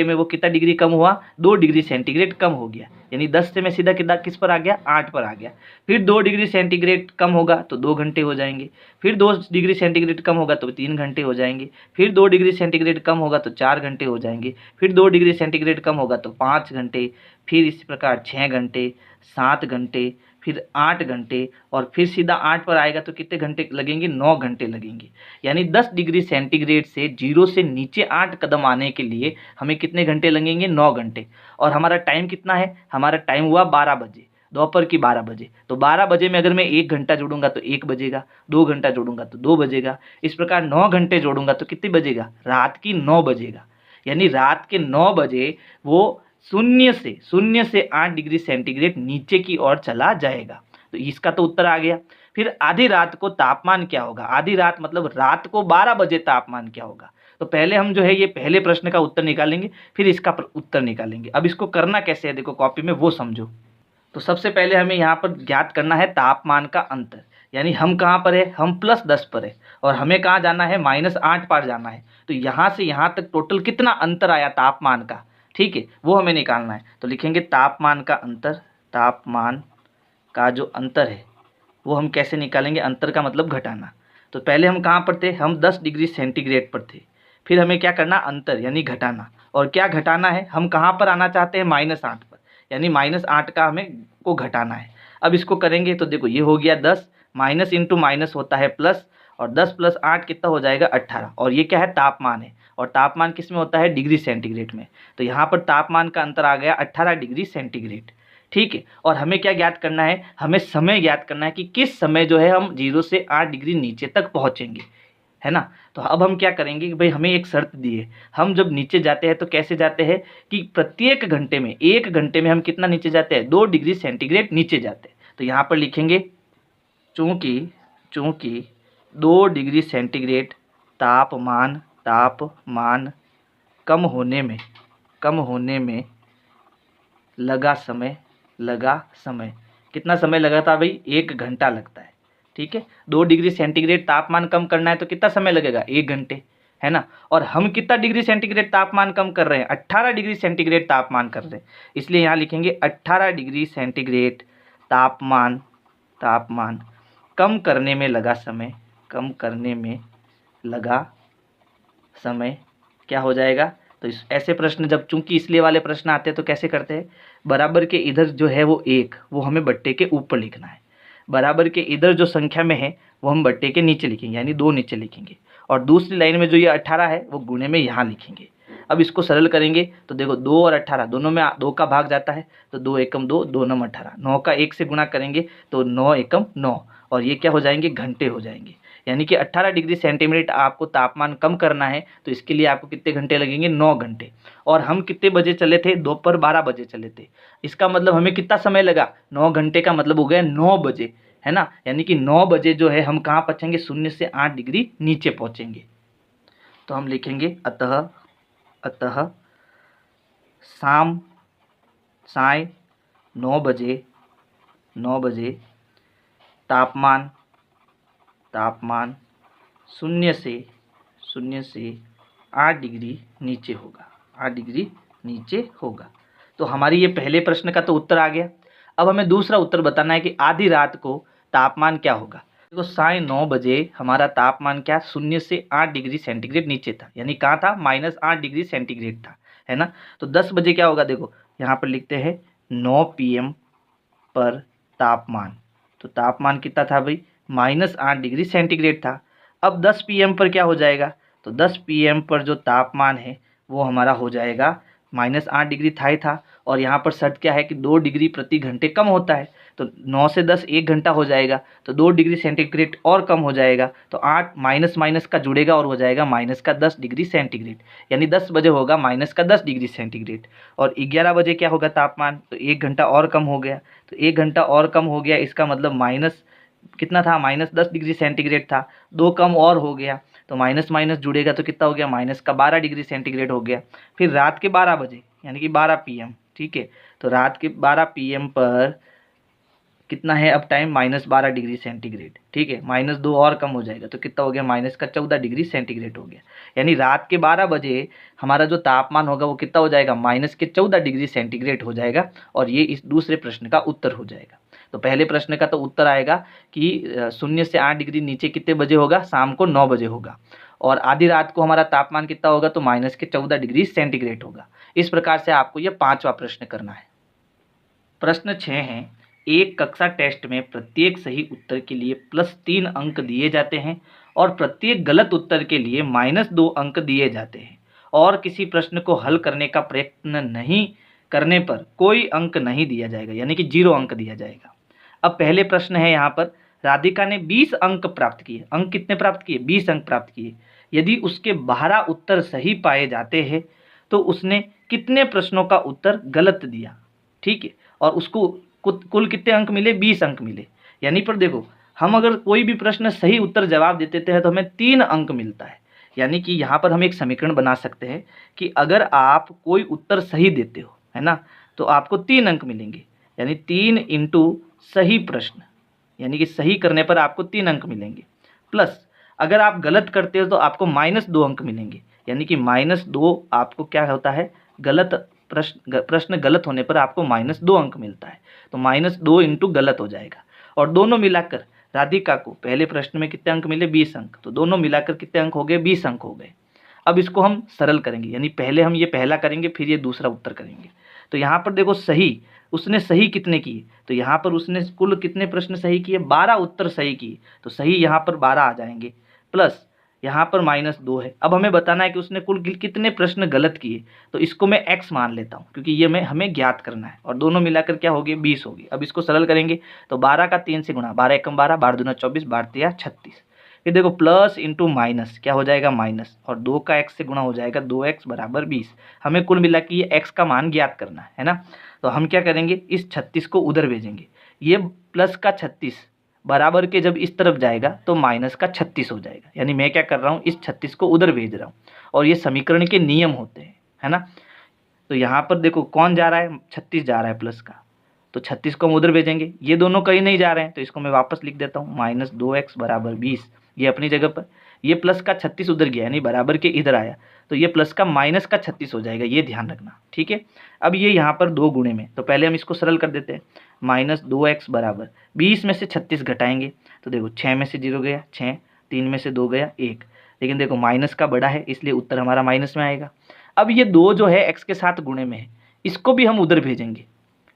में वो कितना डिग्री कम हुआ, 2 डिग्री सेंटीग्रेड कम हो गया। यानी 10 से मैं सीधा किस पर आ गया, 8 पर आ गया। फिर 2 डिग्री सेंटीग्रेड कम होगा तो 2 घंटे हो जाएंगे, फिर 2 डिग्री सेंटीग्रेड कम होगा तो 3 घंटे हो जाएंगे, फिर 2 डिग्री सेंटीग्रेड कम होगा तो 4 घंटे हो जाएंगे, फिर 2 डिग्री सेंटीग्रेड कम होगा तो 5 घंटे, फिर इसी प्रकार 6 घंटे, 7 घंटे, फिर 8 घंटे, और फिर सीधा 8 पर आएगा तो कितने घंटे लगेंगे, 9 घंटे लगेंगे। यानी 10 डिग्री सेंटीग्रेड से 0 से नीचे 8 कदम आने के लिए हमें कितने घंटे लगेंगे, 9 घंटे। और हमारा टाइम कितना है, हमारा टाइम हुआ 12 बजे, दोपहर की 12 बजे। तो 12 बजे में अगर मैं 1 घंटा जोड़ूंगा तो 1 बजेगा, 2 घंटा जोड़ूंगा तो 2 बजेगा, इस प्रकार 9 घंटे जोड़ूंगा तो कितनी बजेगा, रात की 9 बजेगा। यानी रात के 9 बजे वो 0 से 8 डिग्री सेंटीग्रेड नीचे की ओर चला जाएगा। तो इसका तो उत्तर आ गया। फिर आधी रात को तापमान क्या होगा, आधी रात मतलब रात को 12 बजे तापमान क्या होगा। तो पहले हम जो है ये पहले प्रश्न का उत्तर निकालेंगे, फिर इसका उत्तर निकालेंगे। अब इसको करना कैसे है, देखो कॉपी में वो समझो। तो सबसे पहले हमें यहाँ पर ज्ञात करना है तापमान का अंतर। यानी हम कहाँ पर है, हम +10 पर है और हमें कहाँ जाना है, -8 पर जाना है। तो यहाँ से यहाँ तक टोटल कितना अंतर आया तापमान का, ठीक है, वो हमें निकालना है। तो लिखेंगे तापमान का अंतर, तापमान का जो अंतर है वो हम कैसे निकालेंगे, अंतर का मतलब घटाना। तो पहले हम कहाँ पर थे, हम 10 डिग्री सेंटीग्रेड पर थे, फिर हमें क्या करना, अंतर यानी घटाना। और क्या घटाना है, हम कहाँ पर आना चाहते हैं, -8 पर, यानी -8 का हमें को घटाना है। अब इसको करेंगे तो देखो ये हो गया 10, माइनस इंटू माइनस होता है प्लस, और 10 + 8 कितना हो जाएगा, 18। और ये क्या है, तापमान है, और तापमान किस में होता है, डिग्री सेंटीग्रेड में। तो यहाँ पर तापमान का अंतर आ गया 18 डिग्री सेंटीग्रेड, ठीक है। और हमें क्या ज्ञात करना है, हमें समय ज्ञात करना है कि किस समय जो है हम 0 से 8 डिग्री नीचे तक पहुँचेंगे, है ना। तो अब हम क्या करेंगे कि भाई हमें एक शर्त दी है, हम जब नीचे जाते हैं तो कैसे जाते हैं कि प्रत्येक घंटे में, 1 घंटे में हम कितना नीचे जाते हैं, 2 डिग्री सेंटीग्रेड नीचे जाते हैं। तो यहाँ पर लिखेंगे चूँकि 2 डिग्री सेंटीग्रेड तापमान कम होने में लगा समय कितना समय लगा था भाई, 1 घंटा लगता है, ठीक है। 2 डिग्री सेंटीग्रेड तापमान कम करना है तो कितना समय लगेगा, 1 घंटे, है ना। और हम कितना डिग्री सेंटीग्रेड तापमान कम कर रहे हैं, 18 डिग्री सेंटीग्रेड तापमान कर रहे हैं, इसलिए यहाँ लिखेंगे 18 डिग्री सेंटीग्रेड तापमान कम करने में लगा समय क्या हो जाएगा। तो ऐसे प्रश्न जब चूंकि इसलिए वाले प्रश्न आते हैं तो कैसे करते हैं, बराबर के इधर जो है वो 1, वो हमें बट्टे के ऊपर लिखना है, बराबर के इधर जो संख्या में है वो हम बट्टे के नीचे लिखेंगे, यानी 2 नीचे लिखेंगे, और दूसरी लाइन में जो ये 18 है वो गुणे में यहाँ लिखेंगे। अब इसको सरल करेंगे तो देखो 2 और 18 दोनों में 2 का भाग जाता है, तो 2 एकम 2, 2 नम 18, 9 का 1 से गुणा करेंगे तो 9 एकम 9, और ये क्या हो जाएंगे, घंटे हो जाएंगे। यानी कि 18 डिग्री सेंटीग्रेड आपको तापमान कम करना है तो इसके लिए आपको कितने घंटे लगेंगे, 9 घंटे। और हम कितने बजे चले थे, दोपहर 12 बजे चले थे, इसका मतलब हमें कितना समय लगा, 9 घंटे का मतलब हो गया 9 बजे, है ना। यानी कि 9 बजे जो है हम कहाँ पहुँचेंगे, 0 से 8 डिग्री नीचे पहुँचेंगे। तो हम लिखेंगे अतः शाम साय 9 बजे तापमान 0 से 8 डिग्री नीचे होगा, 8 डिग्री नीचे होगा। तो हमारी ये पहले प्रश्न का तो उत्तर आ गया। अब हमें दूसरा उत्तर बताना है कि आधी रात को तापमान क्या होगा। देखो 9:30 बजे हमारा तापमान क्या, 0 से 8 डिग्री सेंटीग्रेड नीचे था, यानी कहाँ था, -8 डिग्री सेंटीग्रेड था, है ना। तो 10 बजे क्या होगा, देखो यहाँ पर लिखते हैं 9 PM पर तापमान, तो तापमान कितना था भाई, -8 डिग्री सेंटीग्रेड था। अब 10 PM पर क्या हो जाएगा, तो 10 PM पर जो तापमान है वो हमारा हो जाएगा, -8 डिग्री था ही था, और यहाँ पर शर्त क्या है कि 2 डिग्री प्रति घंटे कम होता है, तो 9 से 10 1 घंटा हो जाएगा, तो 2 डिग्री सेंटीग्रेड और कम हो जाएगा, तो 8 माइनस माइनस का जुड़ेगा और हो जाएगा -10 डिग्री सेंटीग्रेड, यानी 10 बजे होगा -10 डिग्री सेंटीग्रेड। और 11 बजे क्या होगा तापमान, तो 1 घंटा और कम हो गया, तो 1 घंटा और कम हो गया, इसका मतलब माइनस कितना था, -10 डिग्री सेंटीग्रेड था, 2 कम और हो गया, तो माइनस माइनस जुड़ेगा तो कितना हो गया, -12 डिग्री सेंटीग्रेड हो गया। फिर रात के 12 बजे यानी कि 12 PM, ठीक है, तो रात के 12 PM पर कितना है अब टाइम, -12 डिग्री सेंटीग्रेड, ठीक है, -2 और कम हो जाएगा तो कितना हो गया, -14 डिग्री सेंटीग्रेड हो गया। यानी रात के 12 बजे हमारा जो तापमान होगा वो कितना हो जाएगा, -14 डिग्री सेंटीग्रेड हो जाएगा, और ये इस दूसरे प्रश्न का उत्तर हो जाएगा। तो पहले प्रश्न का तो उत्तर आएगा कि 0 से 8 डिग्री नीचे कितने बजे होगा, शाम को 9 बजे होगा, और आधी रात को हमारा तापमान कितना होगा, तो -14 डिग्री सेंटीग्रेड होगा। इस प्रकार से आपको यह 5वां प्रश्न करना है। प्रश्न 6 है, एक कक्षा टेस्ट में प्रत्येक सही उत्तर के लिए +3 अंक दिए जाते हैं और प्रत्येक गलत उत्तर के लिए -2 अंक दिए जाते हैं, और किसी प्रश्न को हल करने का प्रयत्न नहीं करने पर कोई अंक नहीं दिया जाएगा, यानी कि 0 अंक दिया जाएगा। अब पहले प्रश्न है, यहाँ पर राधिका ने 20 अंक प्राप्त किए, अंक कितने प्राप्त किए, 20 अंक प्राप्त किए। यदि उसके 12 उत्तर सही पाए जाते हैं तो उसने कितने प्रश्नों का उत्तर गलत दिया, ठीक है, और उसको कुल कितने अंक मिले, 20 अंक मिले। यानी पर देखो हम अगर कोई भी प्रश्न सही उत्तर जवाब देते थे तो हमें 3 अंक मिलता है। यानी कि यहाँ पर हम एक समीकरण बना सकते हैं कि अगर आप कोई उत्तर सही देते हो, है ना, तो आपको 3 अंक मिलेंगे, यानी 3 इंटू सही प्रश्न, यानी कि सही करने पर आपको 3 अंक मिलेंगे, प्लस अगर आप गलत करते हो तो आपको -2 अंक मिलेंगे, यानी कि -2 आपको क्या होता है, गलत प्रश्न गलत होने पर आपको -2 अंक मिलता है। तो -2 इंटू गलत हो जाएगा, और दोनों मिलाकर राधिका को पहले प्रश्न में कितने अंक मिले, 20 अंक, तो दोनों मिलाकर कितने अंक हो गए, 20 अंक हो गए। अब इसको हम सरल करेंगे, यानी पहले हम ये पहला करेंगे फिर ये दूसरा उत्तर करेंगे। तो यहाँ पर देखो सही, उसने सही कितने किए, तो यहाँ पर उसने कुल कितने प्रश्न सही किए, 12 उत्तर सही किए, तो सही यहाँ पर 12 आ जाएंगे, प्लस यहाँ पर -2 है। अब हमें बताना है कि उसने कुल कितने प्रश्न गलत किए, तो इसको मैं x मान लेता हूँ क्योंकि ये हमें ज्ञात करना है, और दोनों मिलाकर क्या होगी, 20 होगी। अब इसको सरल करेंगे तो 12 का 3 से गुणा, 12 एकम 12, 12 दूना 24, 12 तिया 36। फिर देखो प्लस इंटू माइनस क्या हो जाएगा, माइनस, और 2 का x से गुणा हो जाएगा, 2x बराबर 20। हमें कुल मिला के ये x का मान ज्ञात करना है ना। तो हम क्या करेंगे, इस 36 को उधर भेजेंगे, ये प्लस का 36 बराबर के जब इस तरफ जाएगा तो माइनस का 36 हो जाएगा, यानी मैं क्या कर रहा हूँ, इस 36 को उधर भेज रहा हूँ, और ये समीकरण के नियम होते हैं, है ना। तो यहाँ पर देखो कौन जा रहा है, 36 जा रहा है प्लस का, तो 36 को हम उधर भेजेंगे, ये दोनों कहीं नहीं जा रहे हैं, तो इसको मैं वापस लिख देता हूँ, -2x बराबर 20, ये अपनी जगह पर, ये प्लस का 36 उधर गया यानी बराबर के इधर आया, तो ये प्लस का माइनस का 36 हो जाएगा, ये ध्यान रखना, ठीक है। अब ये यहाँ पर 2 गुणे में, तो पहले हम इसको सरल कर देते हैं, -2x बराबर 20 में से 36 घटाएंगे, तो देखो 6 में से 0 गया 6, 3 में से 2 गया 1, लेकिन देखो माइनस का बड़ा है इसलिए उत्तर हमारा माइनस में आएगा। अब ये 2 जो है x के साथ गुणे में है, इसको भी हम उधर भेजेंगे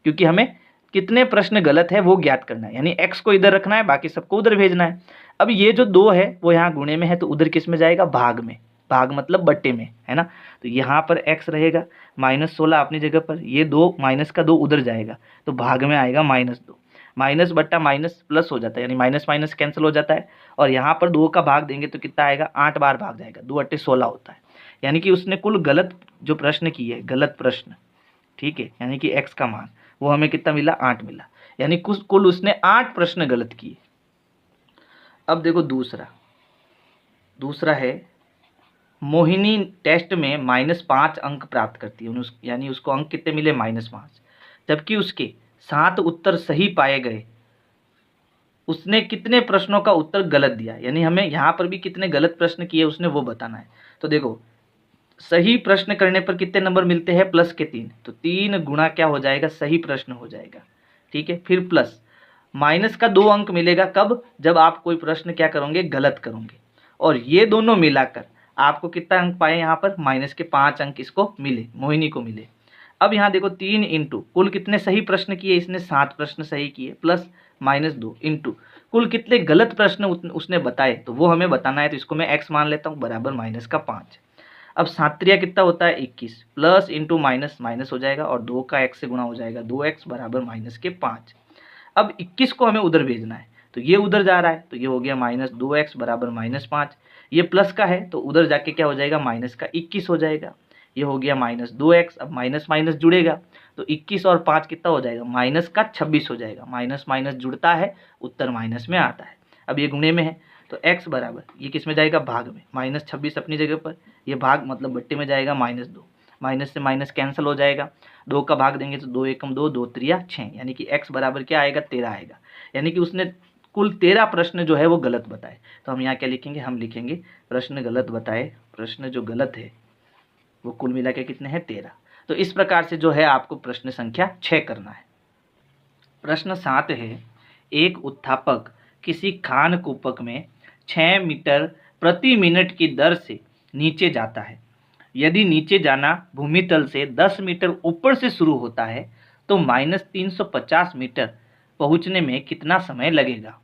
क्योंकि हमें कितने प्रश्न गलत है वो ज्ञात करना है, यानी x को इधर रखना है, बाकी सबको उधर भेजना है। अब ये जो 2 है वो यहाँ गुणे में है, तो उधर किस में जाएगा, भाग में, भाग मतलब बट्टे में, है ना। तो यहाँ पर x रहेगा -16 अपनी जगह पर, ये 2 माइनस का 2 उधर जाएगा, तो भाग में आएगा -2, माइनस बट्टा माइनस प्लस हो जाता है, यानी माइनस माइनस कैंसिल हो जाता है, और यहाँ पर 2 का भाग देंगे तो कितना आएगा, 8 बार भाग जाएगा, 2 8 16 होता है, यानी कि उसने कुल गलत जो प्रश्न किए, गलत प्रश्न, ठीक है, यानी कि x का मान वो हमें कितना मिला, 8 मिला, यानी कुल उसने 8 प्रश्न गलत किए। अब देखो दूसरा है, मोहिनी टेस्ट में -5 अंक प्राप्त करती है, यानी उसको अंक कितने मिले, -5, जबकि उसके 7 उत्तर सही पाए गए। उसने कितने प्रश्नों का उत्तर गलत दिया, यानी हमें यहाँ पर भी कितने गलत प्रश्न किए उसने वो बताना है। तो देखो सही प्रश्न करने पर कितने नंबर मिलते हैं, प्लस के 3, तो 3 गुणा क्या हो जाएगा, सही प्रश्न हो जाएगा, ठीक है। फिर प्लस माइनस का 2 अंक मिलेगा, कब, जब आप कोई प्रश्न क्या करोगे, गलत करोगे, और ये दोनों मिलाकर आपको कितना अंक पाए, यहाँ पर माइनस के 5 अंक इसको मिले, मोहिनी को मिले। अब यहाँ देखो 3 इंटू कुल कितने सही प्रश्न किए, इसने 7 प्रश्न सही किए, प्लस -2 इंटू कुल कितने गलत प्रश्न उसने बताए, तो वो हमें बताना है, तो इसको मैं x मान लेता हूँ, बराबर -5। अब 7 त्रिया कितना होता है, 21, प्लस इंटू माइनस माइनस हो जाएगा, और 2 का x से गुणा हो जाएगा, 2x बराबर -5। अब 21 को हमें उधर भेजना है, तो ये उधर जा रहा है, तो ये हो गया -2x बराबर -5, ये प्लस का है तो उधर जाके क्या हो जाएगा, माइनस का 21 हो जाएगा, ये हो गया -2x। अब माइनस माइनस जुड़ेगा तो 21 और 5 कितना हो जाएगा, माइनस का 26 हो जाएगा, माइनस माइनस जुड़ता है, उत्तर माइनस में आता है। अब ये गुणे में है तो x बराबर, ये किस में जाएगा, भाग में, -26 अपनी जगह पर, ये भाग मतलब बट्टे में जाएगा, -2, माइनस से माइनस कैंसिल हो जाएगा, 2 का भाग देंगे तो 2 एकम 2, 2 त्रिया 6, यानी कि x बराबर क्या आएगा, 13 आएगा, यानी कि उसने कुल 13 प्रश्न जो है वो गलत बताए। तो हम यहाँ क्या लिखेंगे, हम लिखेंगे प्रश्न गलत बताए, प्रश्न जो गलत है वो कुल मिला के कितने हैं, 13। तो इस प्रकार से जो है आपको प्रश्न संख्या 6 करना है। प्रश्न 7 है, एक उत्थापक किसी खान कूपक में 6 मीटर प्रति मिनट की दर से नीचे जाता है। यदि नीचे जाना भूमितल से 10 मीटर ऊपर से शुरू होता है तो -350 मीटर पहुंचने में कितना समय लगेगा।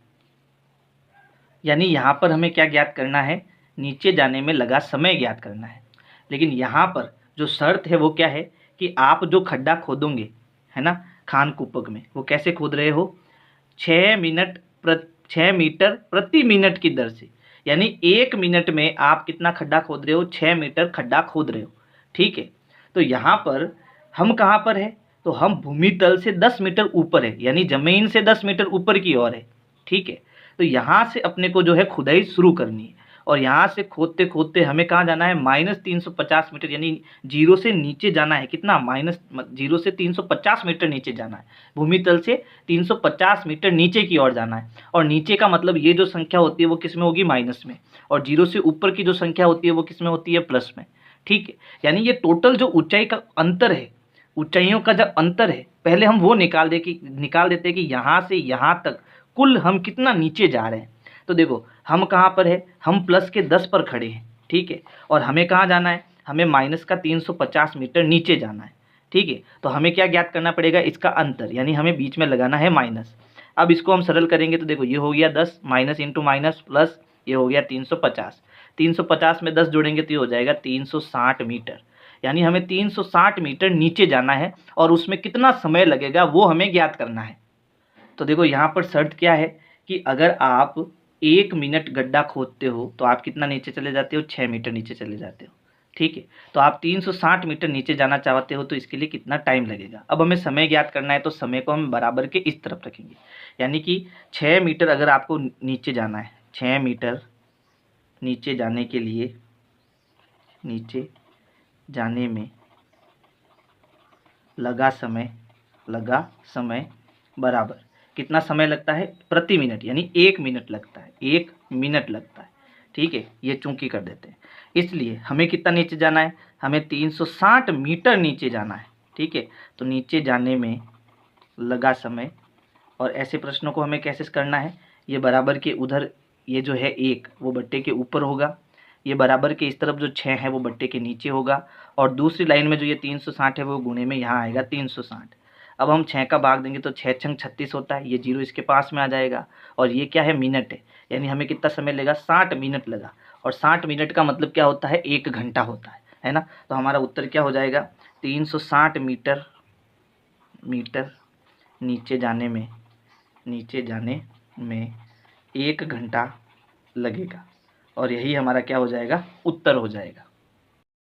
यानी यहाँ पर हमें क्या ज्ञात करना है, नीचे जाने में लगा समय ज्ञात करना है। लेकिन यहाँ पर जो शर्त है वो क्या है कि आप जो खड्डा खोदोगे, है ना, खान कूपक में, वो कैसे खोद रहे हो, 6 मीटर प्रति मिनट की दर से, यानी 1 मिनट में आप कितना खड्डा खोद रहे हो, 6 मीटर खड्डा खोद रहे हो, ठीक है। तो यहाँ पर हम कहाँ पर है, तो हम भूमितल से 10 मीटर ऊपर है, यानी जमीन से 10 मीटर ऊपर की ओर है, ठीक है। तो यहाँ से अपने को जो है खुदाई शुरू करनी है, और यहाँ से खोदते खोदते हमें कहाँ जाना है, -350 मीटर, यानी जीरो से नीचे जाना है। कितना, -0 से 350 मीटर नीचे जाना है। भूमि तल से 350 मीटर नीचे की ओर जाना है। और नीचे का मतलब ये जो संख्या होती है वो किस में होगी, माइनस में, और जीरो से ऊपर की जो संख्या होती है वो किस में होती है, प्लस में। ठीक है, यानी ये टोटल जो ऊंचाई का अंतर है, ऊंचाइयों का जब अंतर है, पहले हम वो निकाल देते हैं कि यहाँ से यहाँ तक कुल हम कितना नीचे जा रहे हैं। तो देखो हम कहाँ पर है, हम प्लस के 10 पर खड़े हैं। ठीक है, और हमें कहाँ जाना है, हमें माइनस का 350 मीटर नीचे जाना है। ठीक है, तो हमें क्या ज्ञात करना पड़ेगा, इसका अंतर, यानी हमें बीच में लगाना है माइनस। अब इसको हम सरल करेंगे तो देखो ये हो गया 10, माइनस इंटू माइनस प्लस, ये हो गया 350। 350 में 10 जोड़ेंगे तो ये हो जाएगा 360 मीटर। यानी हमें 360 मीटर नीचे जाना है और उसमें कितना समय लगेगा वो हमें ज्ञात करना है। तो देखो यहाँ पर शर्त क्या है कि अगर आप 1 मिनट गड्ढा खोदते हो तो आप कितना नीचे चले जाते हो, 6 मीटर नीचे चले जाते हो। ठीक है, तो आप 360 मीटर नीचे जाना चाहते हो तो इसके लिए कितना टाइम लगेगा। अब हमें समय ज्ञात करना है तो समय को हम बराबर के इस तरफ रखेंगे, यानी कि 6 मीटर अगर आपको नीचे जाना है, 6 मीटर नीचे जाने के लिए, नीचे जाने में लगा समय बराबर कितना समय लगता है, प्रति मिनट, यानी 1 मिनट लगता है, 1 मिनट लगता है। ठीक है, ये चूंकि कर देते हैं, इसलिए हमें कितना नीचे जाना है, हमें 360 मीटर नीचे जाना है। ठीक है, तो नीचे जाने में लगा समय, और ऐसे प्रश्नों को हमें कैसे करना है, ये बराबर के उधर ये जो है 1 वो बट्टे के ऊपर होगा, ये बराबर के इस तरफ जो 6 है वो बट्टे के नीचे होगा, और दूसरी लाइन में जो ये 360 है वो गुणे में यहाँ आएगा 360। अब हम 6 का भाग देंगे तो 6 छंग 36 होता है, ये जीरो इसके पास में आ जाएगा, और ये क्या है, मिनट है, यानी हमें कितना समय लेगा, 60 मिनट लगा। और 60 मिनट का मतलब क्या होता है, 1 घंटा होता है ना। तो हमारा उत्तर क्या हो जाएगा, 360 मीटर नीचे जाने में 1 घंटा लगेगा, और यही हमारा क्या हो जाएगा, उत्तर हो जाएगा।